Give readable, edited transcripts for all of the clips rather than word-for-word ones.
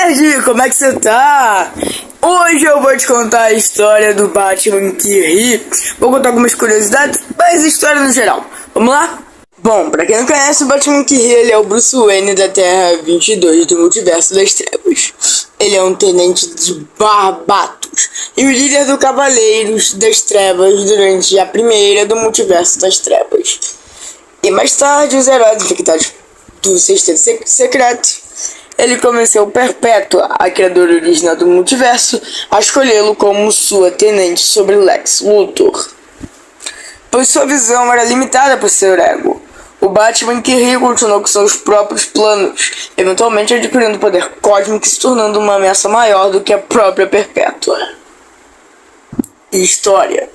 nerd, como é que você tá? Hoje eu vou te contar a história do Batman que ri. Vou contar algumas curiosidades, mas história no geral. Vamos lá? Bom, pra quem não conhece, o Batman que ri, ele é o Bruce Wayne da Terra 22 do Multiverso das Trevas. Ele é um tenente de Barbatos e o líder do Cavaleiros das Trevas durante a primeira do Multiverso das Trevas. E mais tarde, os heróis infectados do Sexteto Secreto, ele convenceu Perpétua, a criadora original do multiverso, a escolhê-lo como sua tenente sobre Lex Luthor, pois sua visão era limitada por seu ego. O Batman que ri continuou com seus próprios planos, eventualmente adquirindo poder cósmico e se tornando uma ameaça maior do que a própria Perpétua. História: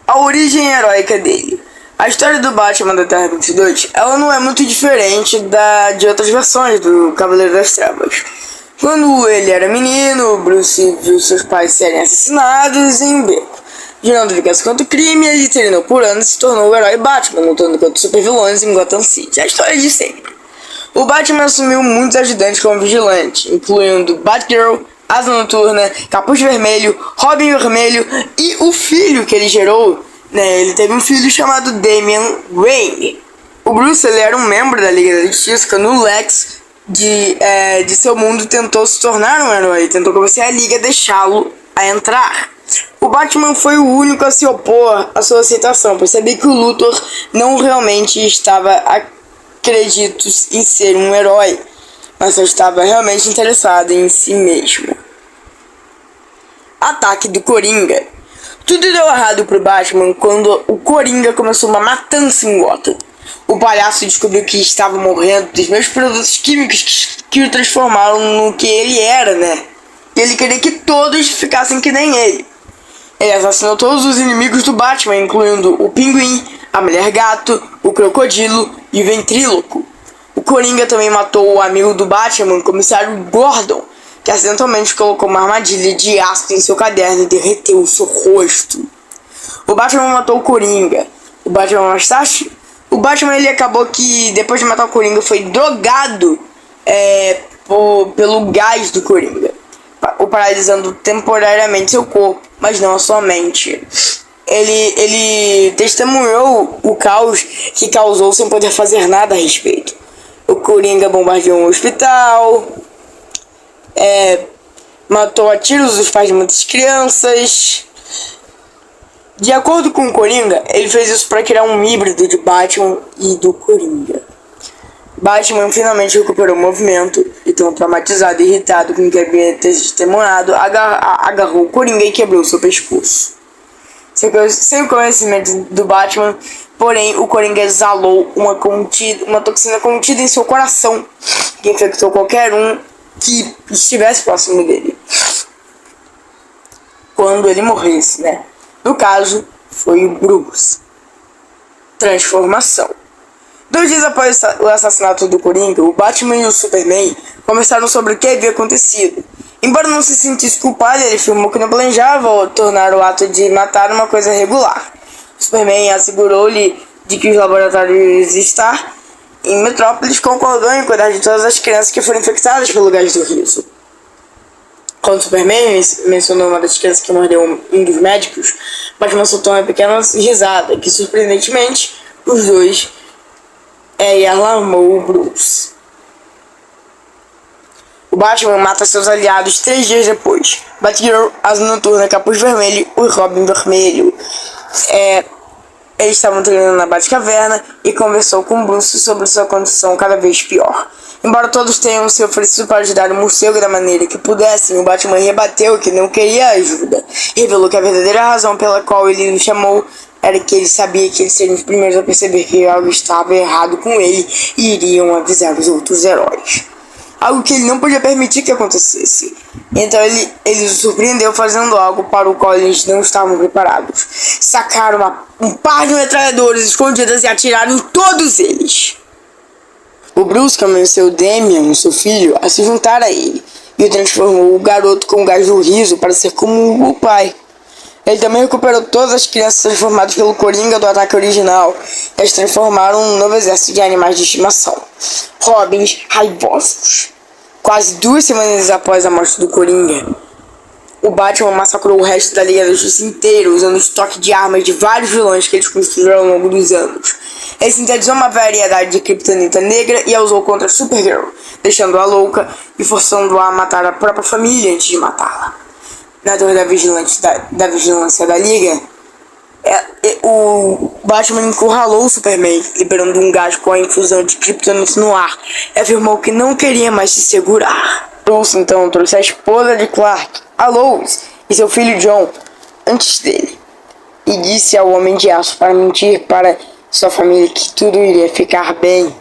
a origem heróica dele. A história do Batman da Terra 22, ela não é muito diferente de outras versões do Cavaleiro das Trevas. Quando ele era menino, Bruce viu seus pais serem assassinados em um beco. Gerando vingança contra o crime, ele treinou por anos e se tornou o herói Batman, lutando contra supervilões em Gotham City. A história de sempre. O Batman assumiu muitos ajudantes como vigilante, incluindo Batgirl, Asa Noturna, Capuz Vermelho, Robin Vermelho e o filho que ele gerou. Ele teve um filho chamado Damian Wayne. O Bruce, ele era um membro da Liga da Justiça quando o Lex de seu mundo tentou se tornar um herói, tentou convencer a Liga a deixá-lo a entrar. O Batman foi o único a se opor à sua aceitação, pois sabia que o Luthor não realmente estava acredito em ser um herói, mas só estava realmente interessado em si mesmo. Ataque do Coringa. Tudo deu errado pro Batman quando o Coringa começou uma matança em Gotham. O palhaço descobriu que estava morrendo dos mesmos produtos químicos que o transformaram no que ele era, E ele queria que todos ficassem que nem ele. Ele assassinou todos os inimigos do Batman, incluindo o Pinguim, a Mulher-Gato, o Crocodilo e o Ventríloco. O Coringa também matou o amigo do Batman, o Comissário Gordon, que acidentalmente colocou uma armadilha de ácido em seu caderno e derreteu o seu rosto. O Batman matou o Coringa. O Batman ele acabou que, depois de matar o Coringa, foi drogado pelo gás do Coringa, o paralisando temporariamente seu corpo, mas não a sua mente. Ele testemunhou o caos que causou sem poder fazer nada a respeito. O Coringa bombardeou um hospital, matou a tiros os pais de muitas crianças. De acordo com o Coringa, ele fez isso para criar um híbrido de Batman e do Coringa. Batman finalmente recuperou o movimento e, tão traumatizado e irritado com o que havia testemunhado, agarrou o Coringa e quebrou seu pescoço. Sem o conhecimento do Batman, porém, o Coringa exalou uma toxina contida em seu coração, que infectou qualquer um que estivesse próximo dele quando ele morresse, No caso, foi o Bruce. Transformação. 2 dias após o assassinato do Coringa, o Batman e o Superman conversaram sobre o que havia acontecido. Embora não se sentisse culpado, ele afirmou que não planejava tornar o ato de matar uma coisa regular. O Superman assegurou-lhe de que os laboratórios Star em Metrópolis concordou em cuidar de todas as crianças que foram infectadas pelo gás do riso. Quando o Superman mencionou uma das crianças que mordeu um dos médicos, Batman soltou uma pequena risada, que surpreendentemente os dois alarmou o Bruce. O Batman mata seus aliados 3 dias depois. Batgirl, Asa Noturna, Capuz Vermelho e Robin Vermelho. Eles estavam treinando na Batcaverna e conversou com Bruce sobre sua condição cada vez pior. Embora todos tenham se oferecido para ajudar o morcego da maneira que pudessem, o Batman rebateu que não queria ajuda. Revelou que a verdadeira razão pela qual ele o chamou era que ele sabia que eles seriam os primeiros a perceber que algo estava errado com ele e iriam avisar os outros heróis. Algo que ele não podia permitir que acontecesse. Então ele os surpreendeu fazendo algo para o qual eles não estavam preparados. Sacaram um par de metralhadoras escondidas e atiraram em todos eles. O Bruce convenceu Damian, seu filho, a se juntar a ele e transformou o garoto com o gás do riso para ser como o pai. Ele também recuperou todas as crianças transformadas pelo Coringa do ataque original. Eles transformaram um novo exército de animais de estimação. Robins raivosos. Quase 2 semanas após a morte do Coringa, o Batman massacrou o resto da Liga da Justiça inteira, usando o estoque de armas de vários vilões que eles construíram ao longo dos anos. Ele sintetizou uma variedade de Kryptonita negra e a usou contra Supergirl, deixando-a louca e forçando-a a matar a própria família antes de matá-la. Na torre da vigilância da Liga, o Batman encurralou o Superman, liberando um gás com a infusão de Kryptonita no ar, e afirmou que não queria mais se segurar. Bruce então trouxe a esposa de Clark, a Lois, e seu filho John antes dele, e disse ao Homem de Aço para mentir para sua família que tudo iria ficar bem,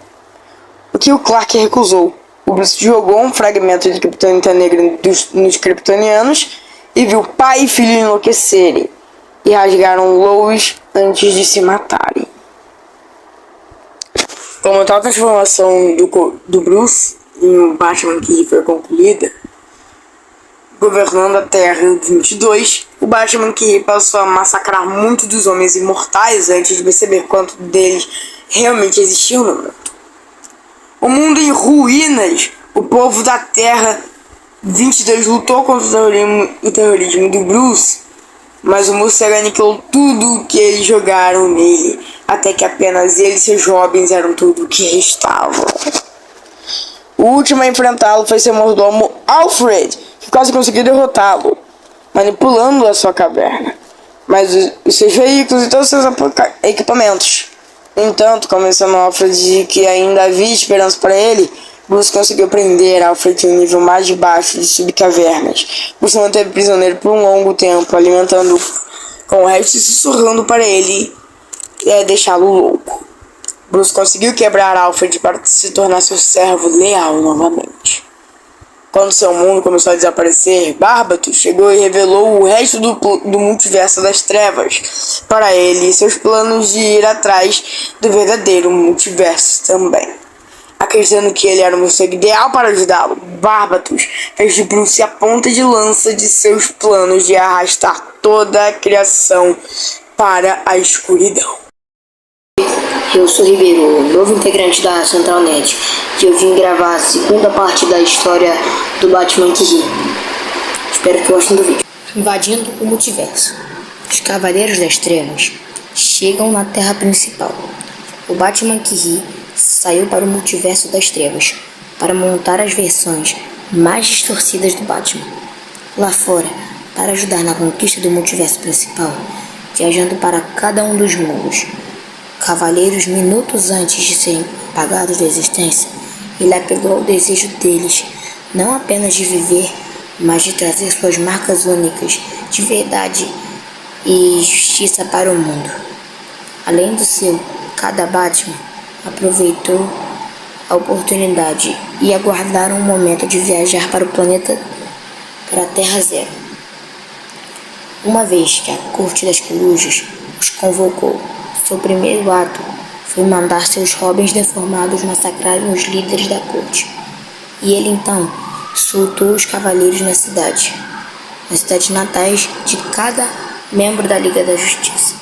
o que o Clark recusou. O Bruce jogou um fragmento de Kryptonita negra nos kryptonianos e viu pai e filho enlouquecerem, e rasgaram Lois antes de se matarem. Como tal transformação do Bruce em um Batman que foi concluída, governando a Terra em 22, o Batman que passou a massacrar muitos dos homens imortais antes de perceber quanto deles realmente existiam no mundo. O mundo em ruínas, o povo da Terra 22 lutou contra o terrorismo do Bruce, mas o morcego aniquilou tudo que eles jogaram nele, até que apenas ele e seus jovens eram tudo o que restava. O último a enfrentá-lo foi seu mordomo Alfred, que quase conseguiu derrotá-lo, manipulando a sua caverna, mas os seus veículos e todos os seus equipamentos. No entanto, convencendo Alfred de que ainda havia esperança para ele, Bruce conseguiu prender Alfred em um nível mais baixo de subcavernas. Bruce manteve prisioneiro por um longo tempo, alimentando-o com o resto e sussurrando para ele deixá-lo louco. Bruce conseguiu quebrar Alfred para se tornar seu servo leal novamente. Quando seu mundo começou a desaparecer, Barbatos chegou e revelou o resto do multiverso das trevas para ele e seus planos de ir atrás do verdadeiro multiverso também. Acreditando que ele era o morcego ideal para ajudá-lo, Barbatos fez de Bruce a ponta de lança de seus planos de arrastar toda a criação para a escuridão. Eu sou Ribeiro, novo integrante da CentralNet, e eu vim gravar a segunda parte da história do Batman que ri. Espero que gostem do vídeo. Invadindo o multiverso. Os Cavaleiros das Trevas chegam na Terra principal. O Batman que ri saiu para o multiverso das trevas para montar as versões mais distorcidas do Batman. Lá fora, para ajudar na conquista do multiverso principal, viajando para cada um dos mundos, cavaleiros minutos antes de serem apagados da existência, ele apelou ao desejo deles, não apenas de viver, mas de trazer suas marcas únicas de verdade e justiça para o mundo. Além do seu, cada Batman aproveitou a oportunidade e aguardaram um momento de viajar para a Terra Zero. Uma vez que a Corte das Corujas os convocou, seu primeiro ato foi mandar seus Robins deformados massacrarem os líderes da corte. E ele então soltou os cavaleiros nas cidades natais de cada membro da Liga da Justiça.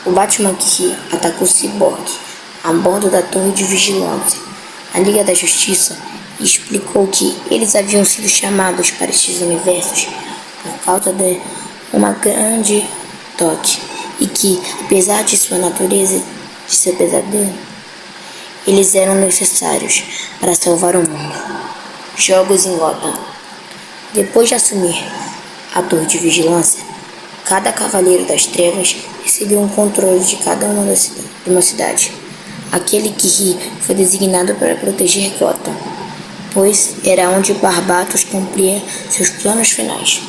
O Batman que atacou Cyborg a bordo da Torre de Vigilância. A Liga da Justiça explicou que eles haviam sido chamados para estes universos por causa de uma grande toque e que, apesar de sua natureza de ser pesadelo, eles eram necessários para salvar o mundo. Jogos em Gotham. Depois de assumir a Torre de Vigilância, cada Cavaleiro das Trevas recebeu um controle de cada uma cidade. Aquele que ri foi designado para proteger Gotham, pois era onde Barbatos cumpria seus planos finais.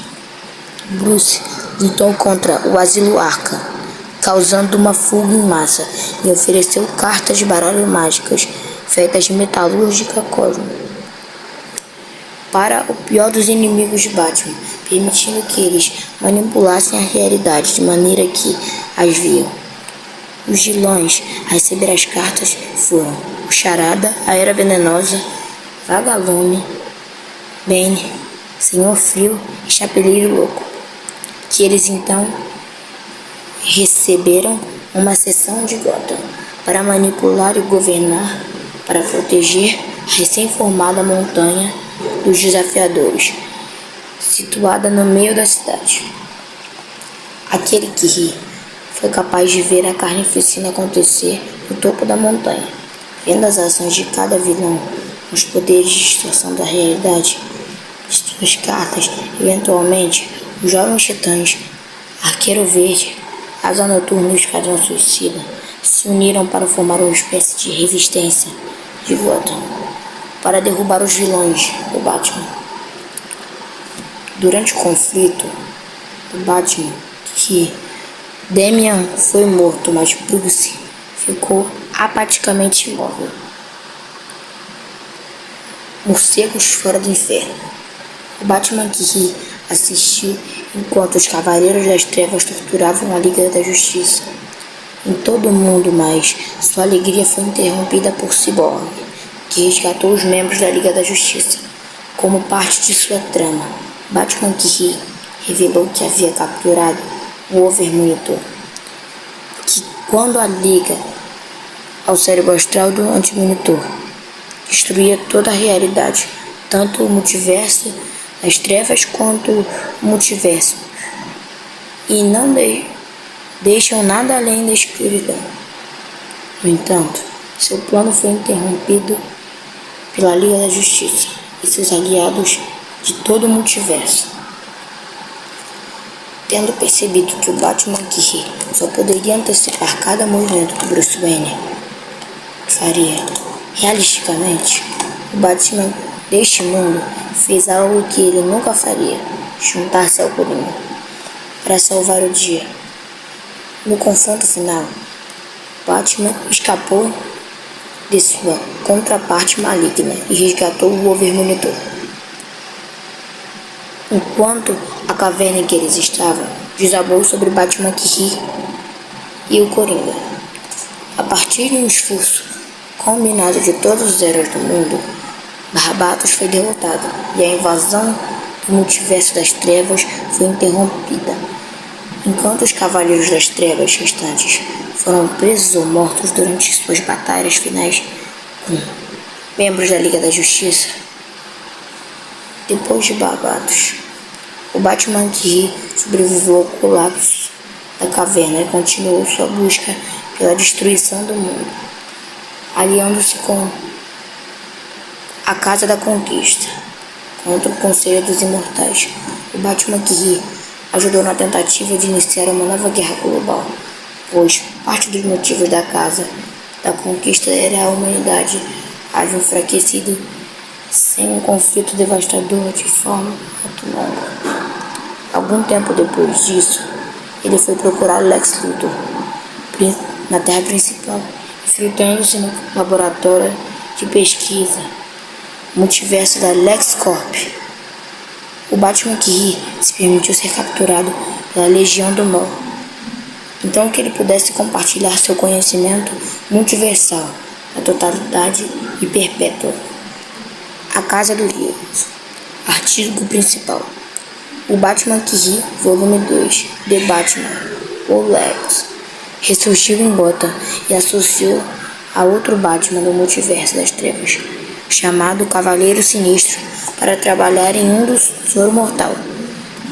Bruce lutou contra o Asilo Arkham, causando uma fuga em massa, e ofereceu cartas de baralho mágicas feitas de metalúrgica cósmica para o pior dos inimigos de Batman, permitindo que eles manipulassem a realidade de maneira que as viam. Os vilões a receber as cartas foram o Charada, a Era Venenosa, Vagalume, Bane, Senhor Frio e Chapeleiro Louco, que eles então receberam uma seção de Gotham para manipular e governar, para proteger a recém-formada montanha dos desafiadores, situada no meio da cidade. Aquele que ri foi capaz de ver a carnificina acontecer no topo da montanha, vendo as ações de cada vilão, os poderes de distorção da realidade, de suas cartas, eventualmente, os jovens titãs, Arqueiro Verde, Asa Noturna e o Esquadrão Suicida se uniram para formar uma espécie de resistência de Gotham, para derrubar os vilões do Batman. Durante o conflito do Batman, que Damian foi morto, mas Bruce ficou apaticamente imóvel. Morcegos fora do inferno. O Batman que ri assistiu enquanto os Cavaleiros das Trevas torturavam a Liga da Justiça. Em todo o mundo, mas sua alegria foi interrompida por Cyborg, que resgatou os membros da Liga da Justiça. Como parte de sua trama, Batman que ri revelou que havia capturado o Over-Monitor, que quando a liga ao cérebro astral do Anti-Monitor, destruía toda a realidade, tanto o multiverso das trevas quanto o multiverso, e não deixam nada além da escuridão. No entanto, seu plano foi interrompido pela Liga da Justiça e seus aliados de todo o multiverso. Tendo percebido que o Batman que ri só poderia antecipar cada movimento que Bruce Wayne faria, realisticamente, o Batman deste mundo fez algo que ele nunca faria: juntar-se ao Coringa para salvar o dia. No confronto final, Batman escapou de sua contraparte maligna e resgatou o Over-Monitor. Enquanto a caverna em que eles estavam desabou sobre Batman que ri e o Coringa. A partir de um esforço combinado de todos os heróis do mundo, Barbatos foi derrotado e a invasão do multiverso das trevas foi interrompida. Enquanto os Cavaleiros das Trevas restantes foram presos ou mortos durante suas batalhas finais com membros da Liga da Justiça, depois de Barbatos, o Batman que ri sobreviveu ao colapso da caverna e continuou sua busca pela destruição do mundo, aliando-se com a Casa da Conquista contra o Conselho dos Imortais. O Batman que ri ajudou na tentativa de iniciar uma nova guerra global, pois parte dos motivos da Casa da Conquista era a humanidade havia enfraquecido sem um conflito devastador de forma muito longa. Algum tempo depois disso, ele foi procurar Lex Luthor na Terra principal, infiltrando-se no laboratório de pesquisa multiverso da LexCorp. O Batman que ri se permitiu ser capturado pela Legião do Mal, então que ele pudesse compartilhar seu conhecimento multiversal na totalidade e perpétua. A Casa dos Livros. Artigo principal. O Batman que ri, volume 2, The Batman, ou Lex, ressurgiu em Gotham e associou a outro Batman do multiverso das trevas, chamado Cavaleiro Sinistro, para trabalhar em um do Soro Mortal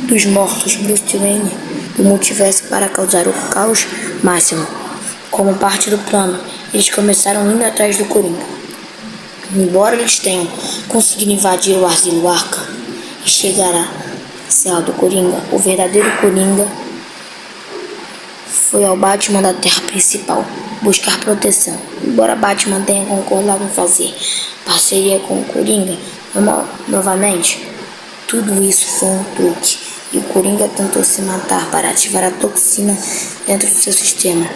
dos mortos Bruce Wayne do multiverso para causar o caos máximo. Como parte do plano, eles começaram indo atrás do Coringa. Embora eles tenham conseguido invadir o Asilo Arkham e chegar à cela do Coringa, o verdadeiro Coringa foi ao Batman da Terra principal buscar proteção. Embora Batman tenha concordado em fazer parceria com o Coringa novamente, tudo isso foi um truque e o Coringa tentou se matar para ativar a toxina dentro do seu sistema.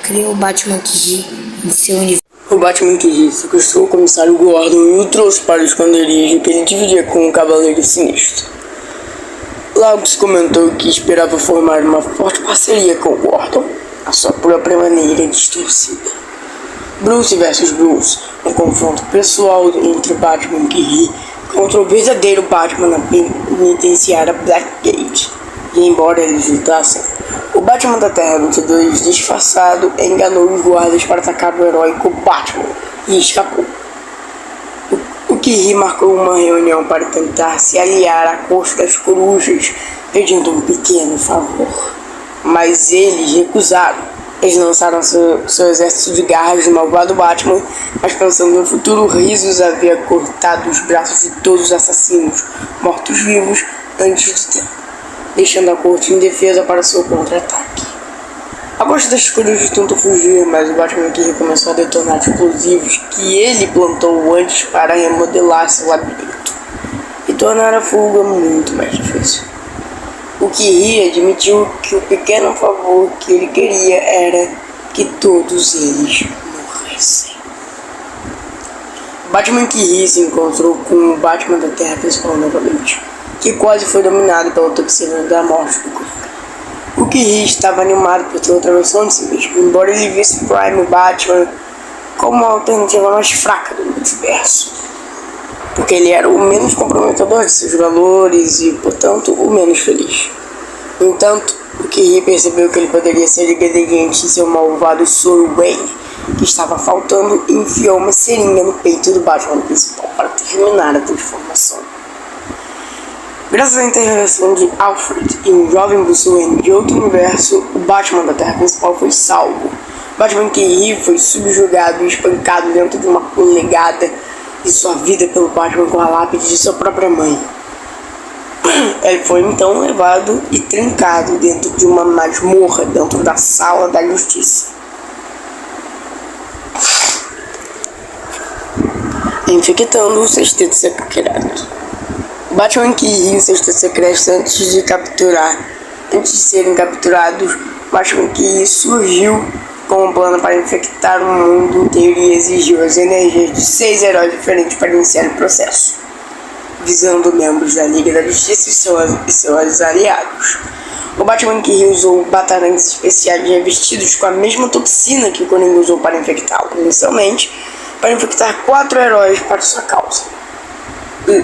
Criou o Batman que ri em seu universo. O Batman que ri sequestrou o comissário Gordon e o trouxe para o esconderijo que ele dividia com o Cavaleiro Sinistro. Logo se comentou que esperava formar uma forte parceria com Gordon, a sua própria maneira distorcida. Bruce vs Bruce, um confronto pessoal entre Batman que ri contra o verdadeiro Batman na penitenciária Blackgate. E embora eles lutassem, o Batman da Terra 22, disfarçado, enganou os guardas para atacar o heróico Batman e escapou. O Kiri marcou uma reunião para tentar se aliar à corte das corujas, pedindo um pequeno favor. Mas eles recusaram. Eles lançaram seu exército de garras no malvado Batman, mas pensando no futuro, Risos havia cortado os braços de todos os assassinos mortos-vivos antes de tempo, deixando a corte indefesa para seu contra-ataque. A corte das corujas tentou fugir, mas o Batman Kiri começou a detonar explosivos que ele plantou antes para remodelar seu labirinto e tornar a fuga muito mais difícil. O Kiri admitiu que o pequeno favor que ele queria era que todos eles morressem. Batman Kiri se encontrou com o Batman da Terra Principal novamente, que quase foi dominado pela toxina da morte do Coringa. O Kiri estava animado por ter outra versão de si mesmo, embora ele visse Prime Batman como a alternativa mais fraca do multiverso, porque ele era o menos comprometedor de seus valores e, portanto, o menos feliz. No entanto, o Kiri percebeu que ele poderia ser ingrediente em seu malvado soro Wayne, que estava faltando, e enfiou uma seringa no peito do Batman principal para terminar a transformação. Graças à intervenção de Alfred e um jovem Bruce Wayne de outro universo, o Batman da Terra Principal foi salvo. Batman Kiri foi subjugado e espancado dentro de uma polegada de sua vida pelo Batman com a lápide de sua própria mãe. Ele foi então levado e trancado dentro de uma masmorra dentro da Sala da Justiça, infectando o Sexteto Secreto. Batman Kiri e o Sexteto Secreto antes de serem capturados, Batman Kiri surgiu com um plano para infectar o mundo inteiro e exigiu as energias de 6 heróis diferentes para iniciar o processo, visando membros da Liga da Justiça e seus aliados. O Batman Kiri usou batarangues especiais revestidos com a mesma toxina que o Coringa usou para infectá-lo, inicialmente, para infectar 4 heróis para sua causa.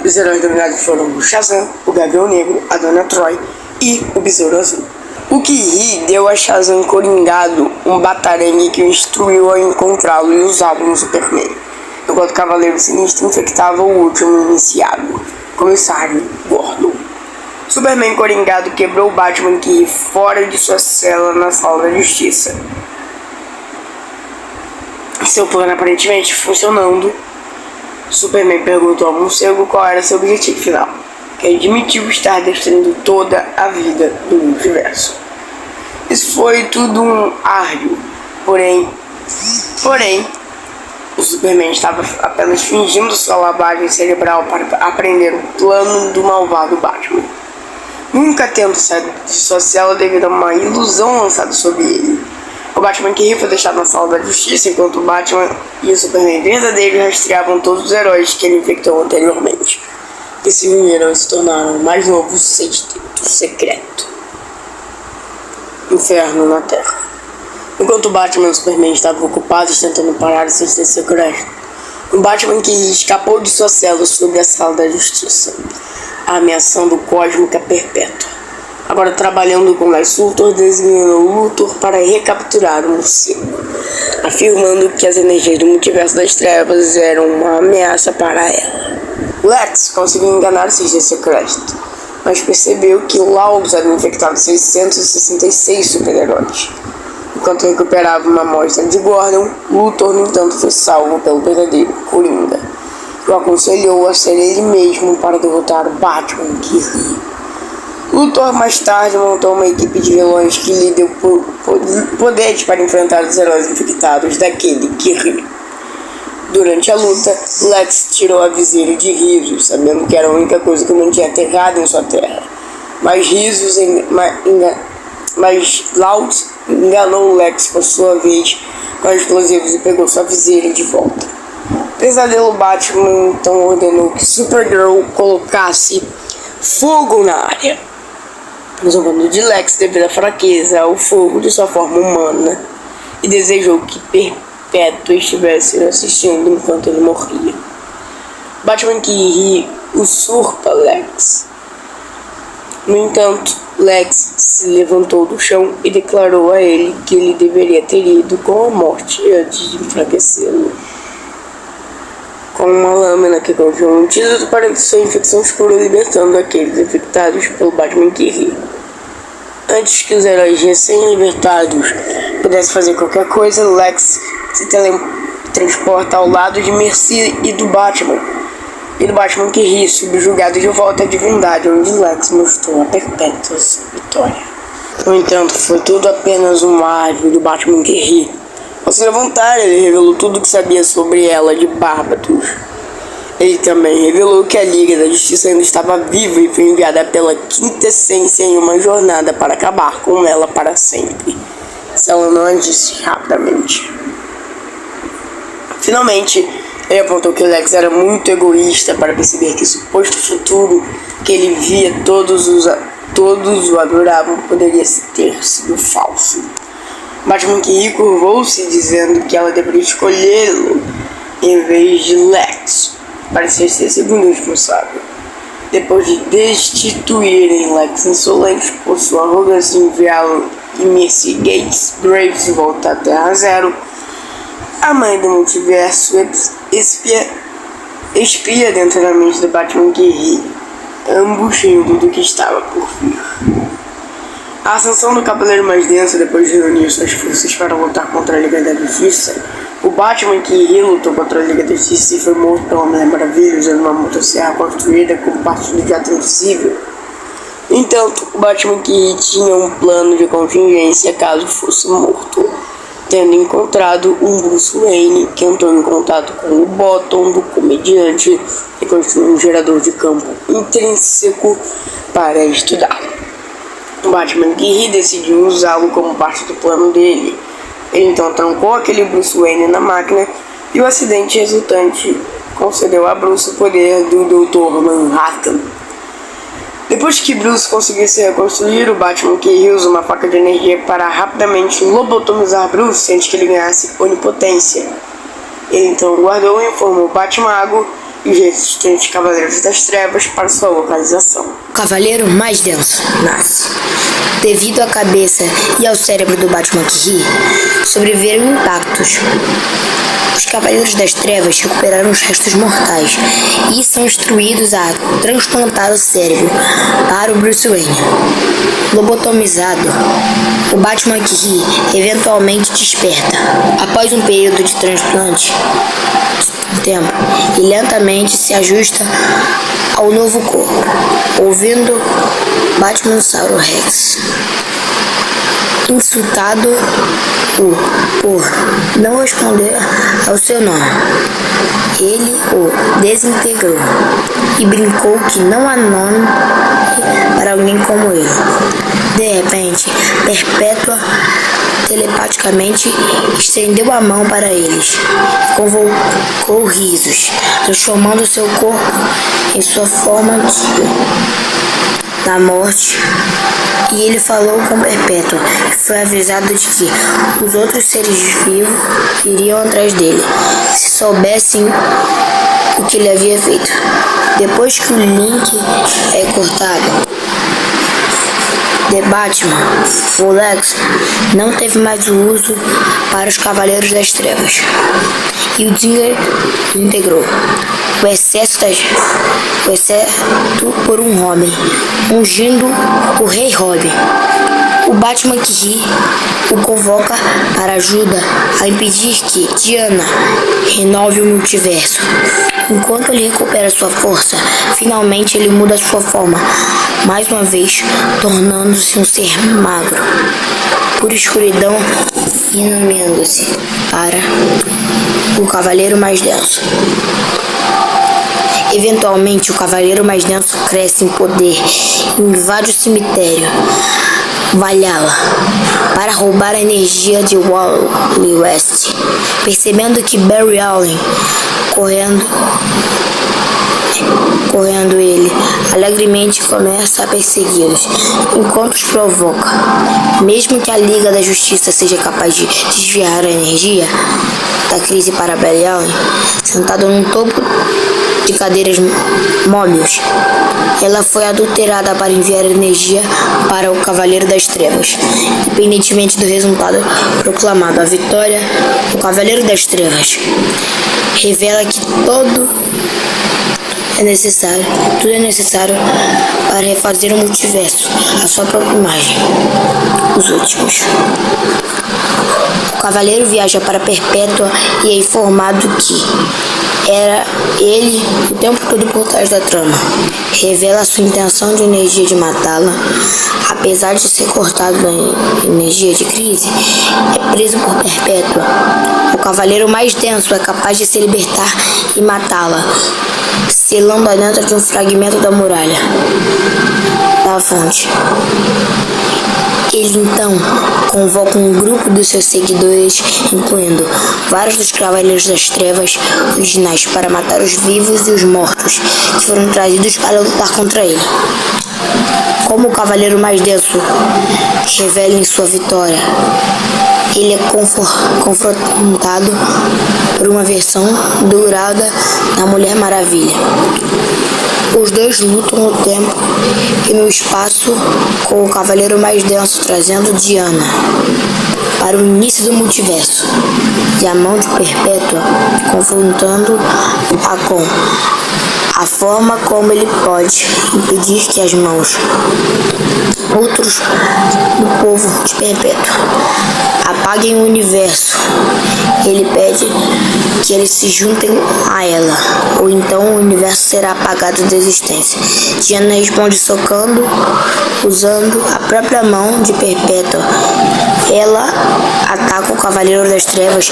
Os heróis dominados foram o Shazam, o Gavião Negro, a Dona Troy e o Besouro Azul. O Kiri deu a Shazam coringado um batarangue que o instruiu a encontrá-lo e usá-lo no Superman, enquanto o Cavaleiro Sinistro infectava o último iniciado, Comissário Gordon. Superman coringado quebrou o Batman Kiri fora de sua cela na Sala da Justiça. Seu plano aparentemente funcionando, Superman perguntou ao morcego qual era seu objetivo final, que admitiu estar destruindo toda a vida do universo. Isso foi tudo um árduo, porém, o Superman estava apenas fingindo sua lavagem cerebral para aprender o plano do malvado Batman, nunca tendo saído de sua cela devido a uma ilusão lançada sobre ele. O Batman Kiri foi deixado na Sala da Justiça enquanto o Batman e o Superman verdadeiro rastreavam todos os heróis que ele infectou anteriormente, que se uniram e se tornaram o mais novo Sexteto Secreto. Inferno na Terra. Enquanto o Batman e o Superman estavam ocupados tentando parar o Sexteto Secreto, o Batman Kiri escapou de sua cela sobre a Sala da Justiça, ameaçando Cósmica Perpétua. Agora trabalhando com Lex Luthor, designou Luthor para recapturar o morcego, afirmando que as energias do multiverso das trevas eram uma ameaça para ela. Lex conseguiu enganar o Sexteto Secreto, mas percebeu que Lawless havia infectado 666 super-heróis. Enquanto recuperava uma amostra de Gordon, Luthor, no entanto, foi salvo pelo verdadeiro Coringa, que o aconselhou a ser ele mesmo para derrotar o Batman Kiri. Luthor mais tarde montou uma equipe de vilões que lhe deu poderes para enfrentar os heróis infectados daquele Kiri. Durante a luta, Lex tirou a viseira de Risos, sabendo que era a única coisa que não tinha aterrado em sua terra. Mas Lawless enganou Lex por sua vez com explosivos e pegou sua viseira de volta. Pesadelo Batman então ordenou que Supergirl colocasse fogo na área, zombando de Lex devido à fraqueza ao fogo de sua forma humana, e desejou que Perpétua estivesse assistindo enquanto ele morria. Batman Kiri usurpa Lex. No entanto, Lex se levantou do chão e declarou a ele que ele deveria ter ido com a morte antes de enfraquecê-lo. com uma lâmina que contém um antídoto para sua infecção escura, libertando aqueles infectados pelo Batman que ri. Antes que os heróis recém-libertados pudessem fazer qualquer coisa, Lex se teletransporta ao lado de Mercy e do Batman que ri, subjugado de volta à divindade, onde Lex mostrou a perpétua vitória. No entanto, foi tudo apenas um árbitro do Batman que ri. Ao se levantar, ele revelou tudo o que sabia sobre ela de Barbados. Ele também revelou que a Liga da Justiça ainda estava viva e foi enviada pela Quinta Essência em uma jornada para acabar com ela para sempre, se ela não agisse rapidamente. Finalmente, ele apontou que Lex era muito egoísta para perceber que o suposto futuro que ele via todos o adoravam poderia ter sido falso. Batman que ri curvou-se, dizendo que ela deveria escolhê-lo em vez de Lex, parecia ser segundo responsável. Depois de destituírem Lex insolente por sua arrogância e enviá-lo e Mercy Graves volta à Terra Zero, a mãe do multiverso espia dentro da mente do Batman que ri, ambos rindo do que estava por vir. A ascensão do Cavaleiro Mais Denso, depois de reunir suas forças para lutar contra a Liga da Justiça, o Batman que ri lutou contra a Liga da Justiça e foi morto pela Mulher Maravilha usando uma motosserra construída como parte do jato invisível. No entanto, o Batman que ri tinha um plano de contingência caso fosse morto, tendo encontrado um Bruce Wayne que entrou em contato com o Bottom do comediante e construiu um gerador de campo intrínseco para estudar. O Batman que ri decidiu usá-lo como parte do plano dele. Ele então trancou aquele Bruce Wayne na máquina e o acidente resultante concedeu a Bruce o poder do Dr. Manhattan. Depois que Bruce conseguiu se reconstruir, o Batman que ri usa uma faca de energia para rapidamente lobotomizar Bruce antes que ele ganhasse onipotência. Ele então guardou e informou o Batmago e os resistentes Cavaleiros das Trevas para sua localização. O Cavaleiro Mais Denso nasce. Devido à cabeça e ao cérebro do Batman que ri, sobreviveram impactos. Os Cavaleiros das Trevas recuperaram os restos mortais e são instruídos a transplantar o cérebro para o Bruce Wayne. Lobotomizado, o Batman que ri eventualmente desperta. Após um período de transplante, tempo, e lentamente se ajusta ao novo corpo, ouvindo Batmanossauro Rex. Insultado por não responder ao seu nome, ele o desintegrou e brincou que não há nome para alguém como ele. De repente, Perpétua telepaticamente estendeu a mão para eles e convocou risos, transformando seu corpo em sua forma da morte. E ele falou com Perpétua e foi avisado de que os outros seres vivos iriam atrás dele se soubessem o que ele havia feito. Depois que o link é cortado de Batman, o Lex não teve mais o uso para os Cavaleiros das Trevas e o desintegrou, exceto por um Robin, ungindo o Rei Robin. O Batman que ri o convoca para ajuda a impedir que Diana renove o multiverso. Enquanto ele recupera sua força, finalmente ele muda sua forma, mais uma vez tornando-se um ser magro, por escuridão, e nomeando-se para o Cavaleiro Mais Denso. Eventualmente, o Cavaleiro Mais Denso cresce em poder e invade o cemitério Valhalla para roubar a energia de Wally West. Percebendo que Barry Allen correndo ele alegremente começa a persegui-los enquanto os provoca. Mesmo que a Liga da Justiça seja capaz de desviar a energia da crise para Barry Allen, sentado num topo de cadeiras móveis, ela foi adulterada para enviar energia para o Cavaleiro das Trevas. Independentemente do resultado proclamado, a vitória, o Cavaleiro das Trevas revela que tudo é necessário para refazer o multiverso, a sua própria imagem. Os últimos. O Cavaleiro viaja para Perpétua e é informado que era ele o tempo todo por trás da trama. Revela sua intenção de energia de matá-la. Apesar de ser cortado da energia de crise, é preso por Perpétua. O Cavaleiro mais denso é capaz de se libertar e matá-la, selando-a dentro de um fragmento da muralha da fonte. Ele então convoca um grupo de seus seguidores, incluindo vários dos Cavaleiros das Trevas originais, para matar os vivos e os mortos que foram trazidos para lutar contra ele. Como o Cavaleiro mais denso revela em sua vitória, ele é confrontado por uma versão dourada da Mulher Maravilha. Os dois lutam no tempo e no espaço, com o Cavaleiro mais denso trazendo Diana para o início do multiverso e a mão de Perpétua confrontando-a com a forma como ele pode impedir que as mãos outros do povo de Perpétua apaguem o universo. Ele pede que eles se juntem a ela, ou então o universo será apagado da existência. Diana responde socando, usando a própria mão de Perpétua. Ela ataca o Cavaleiro das Trevas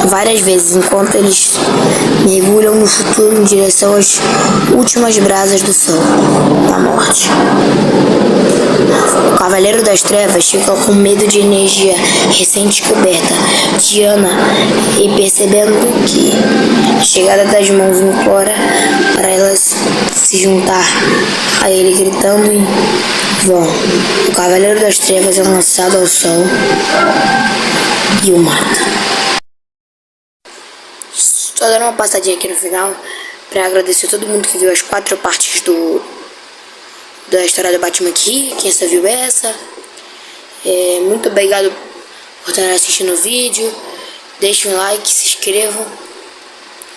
várias vezes, enquanto eles mergulham no futuro em direção às últimas brasas do sol da morte. O Cavaleiro das Trevas fica com medo de energia recém-descoberta. Diana, e percebendo que a chegada das mãos implora para elas se juntar a ele, gritando em vão. O Cavaleiro das Trevas é lançado ao sol e o mata. Só dando uma passadinha aqui no final para agradecer a todo mundo que viu as 4 partes da história do Batman aqui, quem só viu essa. Muito obrigado por estar assistindo o vídeo. Deixem um like, se inscrevam.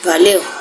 Valeu!